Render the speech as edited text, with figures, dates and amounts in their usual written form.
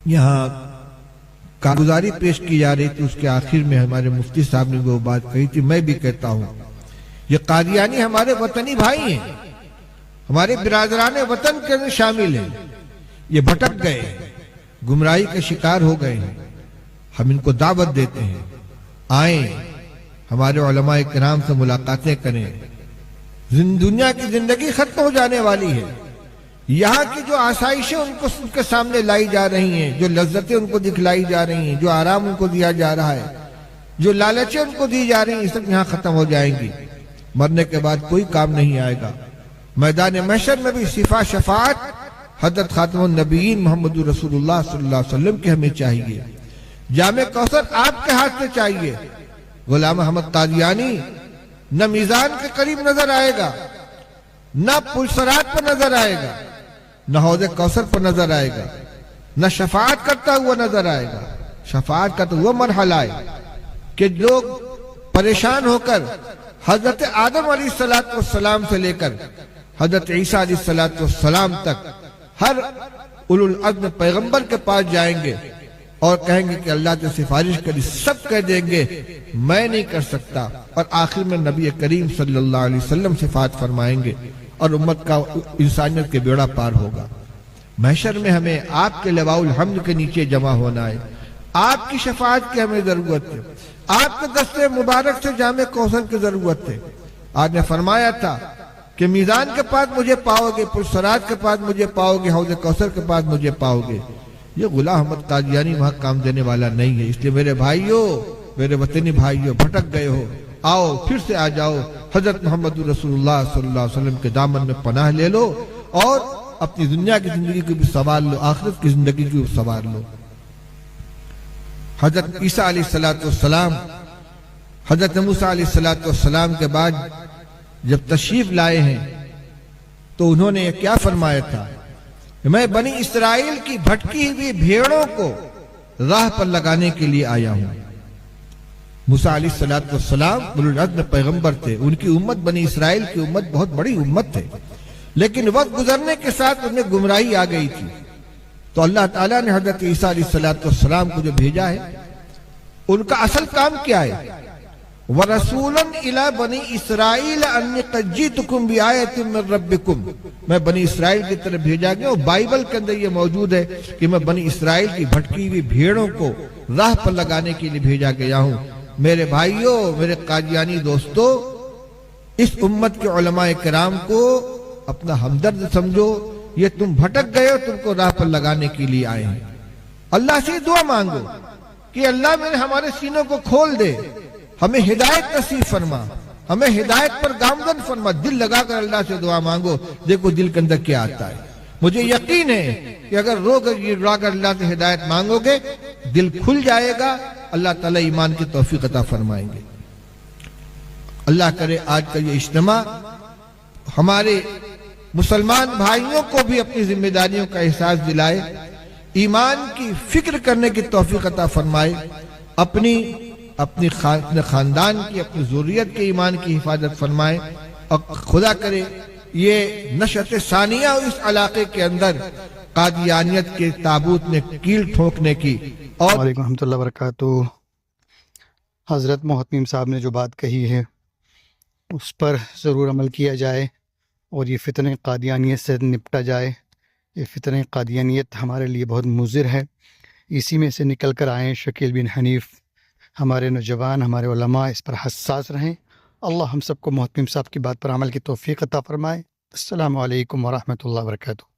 یہاں کارگزاری پیش کی جا رہی تھی، اس کے آخر میں ہمارے مفتی صاحب نے وہ بات کہی تھی، میں بھی کہتا ہوں یہ قادیانی ہمارے وطنی بھائی ہیں، ہمارے برادران وطن کے اندر شامل ہیں، یہ بھٹک گئے، گمراہی کے شکار ہو گئے ہیں، ہم ان کو دعوت دیتے ہیں آئیں ہمارے علماء کرام سے ملاقاتیں کریں۔ دنیا کی زندگی ختم ہو جانے والی ہے، یہاں کی جو آسائشیں ان کے سامنے لائی جا رہی ہیں، جو لذتیں ان کو دکھلائی جا رہی ہیں، جو آرام ان کو دیا جا رہا ہے، جو لالچیں ان کو دی جا رہی ہیں، یہ سب یہاں ختم ہو جائیں گی، مرنے کے بعد کوئی کام نہیں آئے گا۔ میدان محشر میں بھی صفا شفاعت حضرت خاتم النبیین محمد رسول اللہ صلی اللہ علیہ وسلم کی ہمیں چاہیے، جامع کوثر آپ کے ہاتھ سے چاہیے۔ غلام احمد قادیانی نہ میزان کے قریب نظر آئے گا، نہ پل صراط پر نظر آئے گا، نہ حوض کوثر پر نظر آئے گا، نہ شفاعت کرتا ہوا نظر آئے گا۔ شفاعت کا تو وہ مرحلہ ہے کہ لوگ پریشان ہو کر حضرت آدم علیہ السلام سے لے کر حضرت عیسیٰ علیہ السلام تک ہر اولو العزم پیغمبر کے پاس جائیں گے اور کہیں گے کہ اللہ سے سفارش کری، سب کہہ دیں گے میں نہیں کر سکتا، اور آخر میں نبی کریم صلی اللہ علیہ وسلم شفاعت فرمائیں گے اور امت کا انسانیت کے بیڑا پار ہوگا۔ محشر میں ہمیں آپ کے لواء الحمد کے نیچے جمع ہونا ہے، آپ کی شفاعت کی ہمیں ضرورت ہے، آپ کے دستے مبارک سے جامع کوثر کی ضرورت ہے۔ آپ نے فرمایا تھا کہ میزان کے پاس مجھے پاؤ گے، پل صراط کے پاس مجھے پاؤ گے، حوض کوثر کے پاس مجھے پاؤ گے۔ یہ غلام احمد قادیانی وہاں کام دینے والا نہیں ہے، اس لیے میرے بھائیوں، میرے وطنی بھائیوں، بھٹک گئے ہو، آؤ پھر سے آ جاؤ، حضرت محمد رسول اللہ صلی اللہ علیہ وسلم کے دامن میں پناہ لے لو اور اپنی دنیا کی زندگی کو بھی سنوار لو، آخرت کی زندگی کو بھی سنوار لو۔ حضرت عیسیٰ علیہ السلام، حضرت موسیٰ علیہ السلام کے بعد جب تشریف لائے ہیں تو انہوں نے یہ کیا فرمایا تھا؟ میں بنی اسرائیل کی بھٹکی ہوئی بھیڑوں کو راہ پر لگانے کے لیے آیا ہوں۔ موسیٰ علیہ السلام اولو العزم پیغمبر تھے، ان کی امت بنی اسرائیل کی امت بہت بڑی امت ہے، لیکن وقت گزرنے کے ساتھ انہیں گمراہی آ گئی تھی، تو اللہ تعالیٰ نے حضرت عیسیٰ علیہ السلام کو جو بھیجا ہے، ان کا اصل کام کیا ہے؟ وَرَسُولًا إِلَى بَنِي إِسْرَائِيلَ أَنِّي قَدْ جِئْتُكُمْ بِآيَةٍ مِّن رَبِّكُمْ، میں بنی اسرائیل کی طرف بھیجا گیا، اور بائبل کے اندر یہ موجود ہے کہ میں بنی اسرائیل کی بھٹکی ہوئی بھیڑوں کو راہ پر لگانے کے لیے بھیجا گیا ہوں۔ میرے بھائیوں، میرے قادیانی دوستو، اس امت کے علماء کرام کو اپنا ہمدرد سمجھو، یہ تم بھٹک گئے ہو، تم کو راہ پر لگانے کے لیے آئے ہیں۔ اللہ سے دعا مانگو کہ اللہ میں ہمارے سینوں کو کھول دے، ہمیں ہدایت نصیب فرما، ہمیں ہدایت پر گامزن فرما۔ دل لگا کر اللہ سے دعا مانگو، دیکھو دل کے اندر کیا آتا ہے۔ مجھے یقین ہے کہ اگر رو کر اللہ سے ہدایت مانگو گے، دل کھل جائے گا، اللہ تعالیٰ ایمان کی توفیق عطا فرمائیں گے۔ اللہ کرے آج کا یہ اجتماع ہمارے مسلمان بھائیوں کو بھی اپنی ذمہ داریوں کا احساس دلائے، ایمان کی فکر کرنے کی توفیق عطا فرمائے، اپنی خاندان کی، اپنی ذریت کے ایمان کی حفاظت فرمائے، اور خدا کرے یہ نشأت ثانیہ اس علاقے کے اندر قادیانیت کے تابوت میں کیل ٹھونکنے کی۔ اور وعلیکم ورحمۃ اللہ وبرکاتہ۔ حضرت محتمیم صاحب نے جو بات کہی ہے اس پر ضرور عمل کیا جائے اور یہ فتنہ قادیانیت سے نپٹا جائے۔ یہ فتنہ قادیانیت ہمارے لیے بہت مضر ہے، اسی میں سے نکل کر آئیں۔ شکیل بن حنیف، ہمارے نوجوان، ہمارے علماء اس پر حساس رہیں۔ اللہ ہم سب کو محتمیم صاحب کی بات پر عمل کی توفیق عطا فرمائے۔ السلام علیکم ورحمۃ اللہ وبرکاتہ۔